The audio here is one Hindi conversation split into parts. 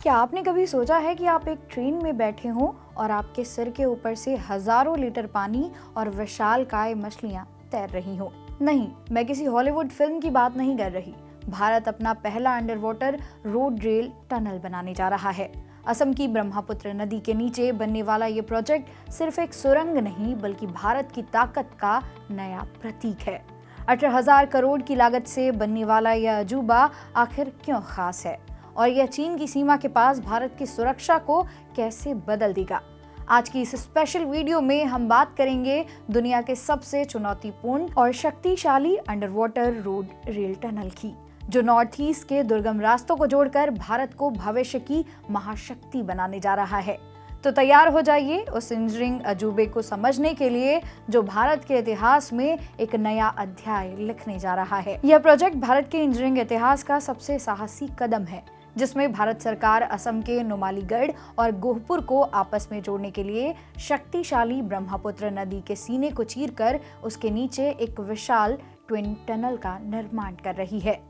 क्या आपने कभी सोचा है कि आप एक ट्रेन में बैठे हों और आपके सिर के ऊपर से हजारों लीटर पानी और विशालकाय मछलियां तैर रही हों? नहीं, मैं किसी हॉलीवुड फिल्म की बात नहीं कर रही। भारत अपना पहला under water road rail tunnel बनाने जा रहा है। असम की ब्रह्मपुत्र नदी के नीचे बनने वाला ये प्रोजेक्ट सिर्फ एक सुरंग नहीं बल्कि भारत की ताकत का नया प्रतीक है। 18,000 करोड़ की लागत से बनने वाला यह अजूबा आखिर क्यों खास है और यह चीन की सीमा के पास भारत की सुरक्षा को कैसे बदल देगा? आज की इस स्पेशल वीडियो में हम बात करेंगे दुनिया के सबसे चुनौतीपूर्ण और शक्तिशाली under water road rail tunnel की, जो नॉर्थ ईस्ट के दुर्गम रास्तों को जोड़कर भारत को भविष्य की महाशक्ति बनाने जा रहा है। तो तैयार हो जाइए उस इंजीनियरिंग अजूबे को समझने के लिए जो भारत के इतिहास में एक नया अध्याय लिखने जा रहा है। यह प्रोजेक्ट भारत के इंजीनियरिंग इतिहास का सबसे साहसी कदम है, जिसमें भारत सरकार असम के नुमालीगढ़ और गोहपुर को आपस में जोड़ने के लिए शक्तिशाली ब्रह्मपुत्र नदी के सीने को चीरकर उसके नीचे एक विशाल ट्विन टनल का निर्माण कर रही है।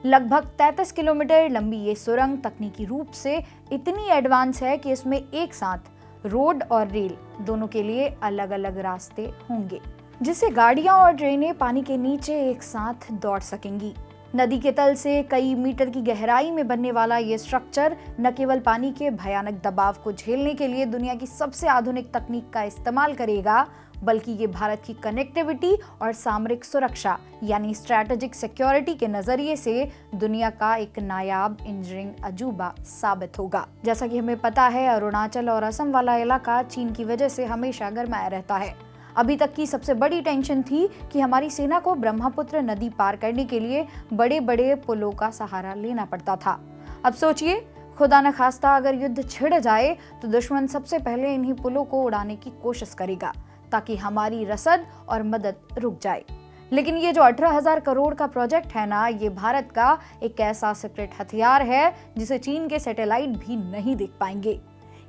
लगभग 33 किलोमीटर लंबी ये सुरंग तकनीकी रूप से इतनी एडवांस है कि इसमें एक साथ रोड और रेल दोनों के लिए अलग अलग रास्ते होंगे, जिससे गाड़ियां और ट्रेनें पानी के नीचे एक साथ दौड़ सकेंगी। नदी के तल से कई मीटर की गहराई में बनने वाला ये स्ट्रक्चर न केवल पानी के भयानक दबाव को झेलने के लिए दुनिया की सबसे आधुनिक तकनीक का इस्तेमाल करेगा, बल्कि ये भारत की कनेक्टिविटी और सामरिक सुरक्षा यानी स्ट्रैटेजिक सिक्योरिटी के नजरिए से दुनिया का एक नायाब इंजीनियरिंग अजूबा साबित होगा। जैसा कि हमें पता है, अरुणाचल और असम वाला इलाका चीन की वजह से हमेशा गरमाया रहता है। अभी तक की सबसे बड़ी टेंशन थी कि हमारी सेना को ब्रह्मपुत्र नदी पार करने के लिए बड़े बड़े पुलों का सहारा लेना पड़ता था। अब सोचिए, खुदा न खास्ता अगर युद्ध छिड़ जाए तो दुश्मन सबसे पहले इन्हीं पुलों को उड़ाने की कोशिश करेगा ताकि हमारी रसद और मदद रुक जाए। लेकिन ये जो 18,000 करोड़ का प्रोजेक्ट है ना, ये भारत का एक ऐसा सीक्रेट हथियार है जिसे चीन के सैटेलाइट भी नहीं देख पाएंगे।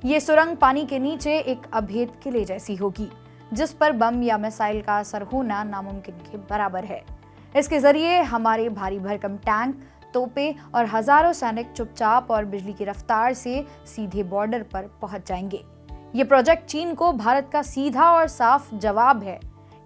ये सुरंग पानी के नीचे एक अभेद किले जैसी होगी, जिस पर बम या मिसाइल का असर होना नामुमकिन के बराबर है। इसके जरिए हमारे भारी भरकम टैंक, तोपें और हजारों सैनिक चुपचाप और बिजली की रफ्तार से सीधे बॉर्डर पर पहुंच जाएंगे। ये प्रोजेक्ट चीन को भारत का सीधा और साफ जवाब है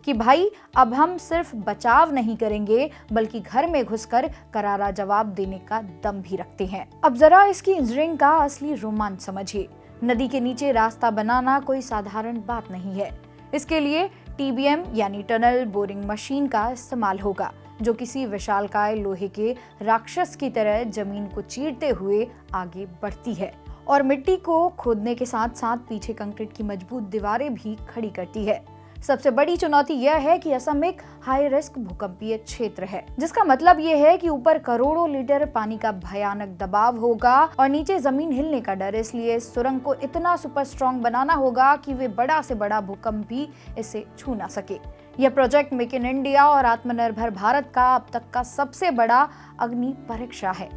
कि भाई, अब हम सिर्फ बचाव नहीं करेंगे बल्कि घर में घुसकर करारा जवाब देने का दम भी रखते हैं। अब जरा इसकी इंजीनियरिंग का असली रोमांच समझिए। नदी के नीचे रास्ता बनाना कोई साधारण बात नहीं है। इसके लिए TBM यानी टनल बोरिंग मशीन का इस्तेमाल होगा, जो किसी विशालकाय लोहे के राक्षस की तरह जमीन को चीरते हुए आगे बढ़ती है और मिट्टी को खोदने के साथ साथ पीछे कंक्रीट की मजबूत दीवारें भी खड़ी करती है। सबसे बड़ी चुनौती यह है कि असम एक हाई रिस्क भूकंपीय क्षेत्र है, जिसका मतलब यह है कि ऊपर करोड़ों लीटर पानी का भयानक दबाव होगा और नीचे जमीन हिलने का डर। इसलिए इस सुरंग को इतना सुपर स्ट्रॉन्ग बनाना होगा कि वे बड़ा से बड़ा भूकंप भी इसे छू ना सके। यह प्रोजेक्ट मेक इन इंडिया और आत्मनिर्भर भारत का अब तक का सबसे बड़ा अग्नि परीक्षा है,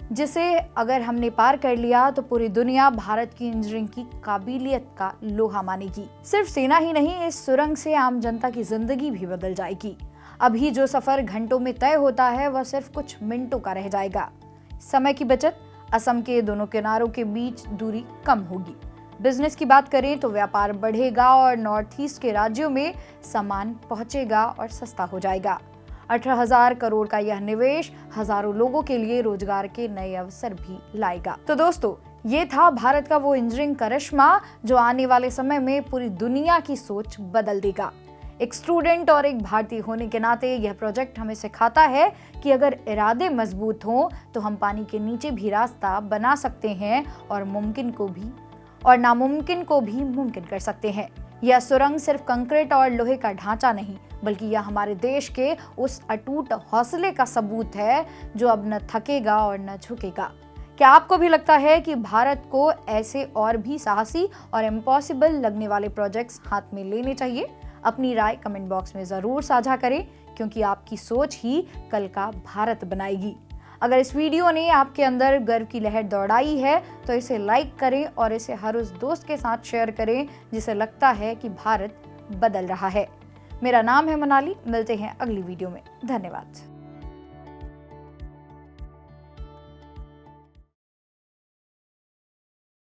जिसे अगर हमने पार कर लिया तो पूरी दुनिया भारत की इंजीनियरिंग की काबिलियत का लोहा मानेगी। सिर्फ सेना ही नहीं, इस सुरंग से आम जनता की जिंदगी भी बदल जाएगी। अभी जो सफर घंटों में तय होता है वह सिर्फ कुछ मिनटों का रह जाएगा। समय की बचत, असम के दोनों किनारों के बीच दूरी कम होगी। बिजनेस की बात करें तो व्यापार बढ़ेगा और नॉर्थ ईस्ट के राज्यों में सामान पहुंचेगा और सस्ता हो जाएगा। 18,000 करोड़ का यह निवेश हजारों लोगों के लिए रोजगार के नए अवसर भी लाएगा। तो दोस्तों, ये था भारत का वो इंजीनियरिंग करिश्मा जो आने वाले समय में पूरी दुनिया की सोच बदल देगा। एक स्टूडेंट और एक भारतीय होने के नाते यह प्रोजेक्ट हमें सिखाता है कि अगर इरादे मजबूत हों तो हम पानी के नीचे भी रास्ता बना सकते हैं और नामुमकिन को भी मुमकिन कर सकते हैं। यह सुरंग सिर्फ कंक्रीट और लोहे का ढांचा नहीं, बल्कि यह हमारे देश के उस अटूट हौसले का सबूत है जो अब न थकेगा और न झुकेगा। क्या आपको भी लगता है कि भारत को ऐसे और भी साहसी और इम्पॉसिबल लगने वाले प्रोजेक्ट्स हाथ में लेने चाहिए? अपनी राय कमेंट बॉक्स में जरूर साझा करें, क्योंकि आपकी सोच ही कल का भारत बनाएगी। अगर इस वीडियो ने आपके अंदर गर्व की लहर दौड़ाई है तो इसे लाइक करें और इसे हर उस दोस्त के साथ शेयर करें जिसे लगता है कि भारत बदल रहा है। मेरा नाम है मनाली, मिलते हैं अगली वीडियो में। धन्यवाद।